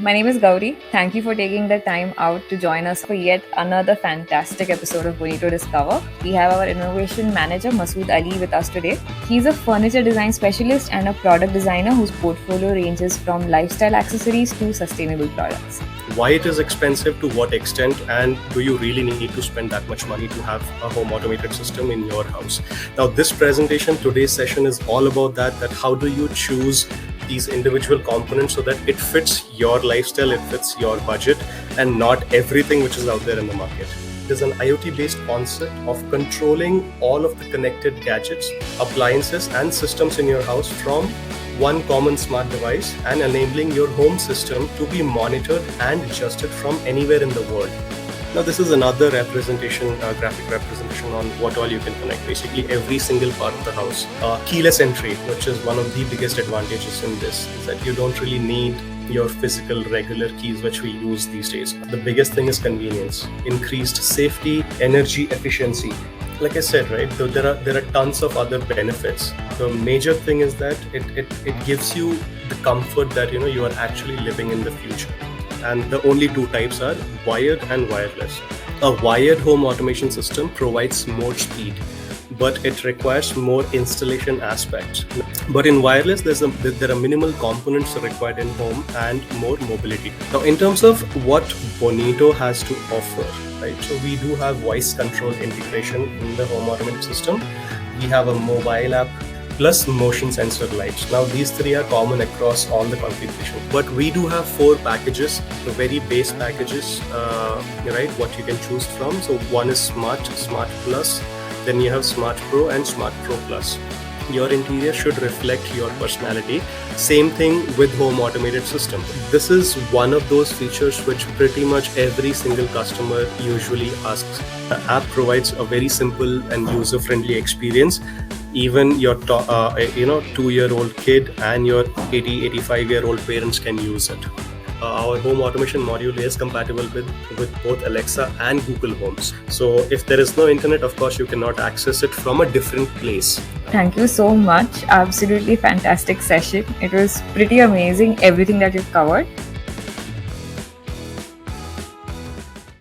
My name is Gauri. Thank you for taking the time out to join us for yet another fantastic episode of Bonito Discover. We have our innovation manager Masood Ali with us today. He's a furniture design specialist and a product designer whose portfolio ranges from lifestyle accessories to sustainable products. Why it is expensive, to what extent, and do you really need to spend that much money to have a home automated system in your house? Now, this presentation, today's session is all about that how do you choose these individual components so that it fits your lifestyle, it fits your budget, and not everything which is out there in the market. It is an IoT-based concept of controlling all of the connected gadgets, appliances, and systems in your house from one common smart device and enabling your home system to be monitored and adjusted from anywhere in the world. Now, this is another representation, graphic representation on what all you can connect. Basically, every single part of the house. Keyless entry, which is one of the biggest advantages in this, is that you don't really need your physical regular keys which we use these days. The biggest thing is convenience, increased safety, energy efficiency. Like I said, right, there are tons of other benefits. The major thing is that it gives you the comfort that you are actually living in the future. And the only two types are wired and wireless. A wired home automation system provides more speed, but it requires more installation aspects. But in wireless, there are minimal components required in home and more mobility. Now, in terms of what Bonito has to offer, right? So we do have voice control integration in the home automation system. We have a mobile app plus motion sensor lights. Now, these three are common across all the configurations. But we do have 4 packages, the very base packages, right? What you can choose from. So one is Smart Plus. Then you have Smart Pro and Smart Pro Plus. Your interior should reflect your personality. Same thing with home automated system. This is one of those features which pretty much every single customer usually asks. The app provides a very simple and user-friendly experience. Even your 2-year-old kid and your 85-year-old parents can use it. Our home automation module is compatible with both Alexa and Google Homes. So if there is no internet, of course, you cannot access it from a different place. Thank you so much. Absolutely fantastic session. It was pretty amazing, everything that you've covered.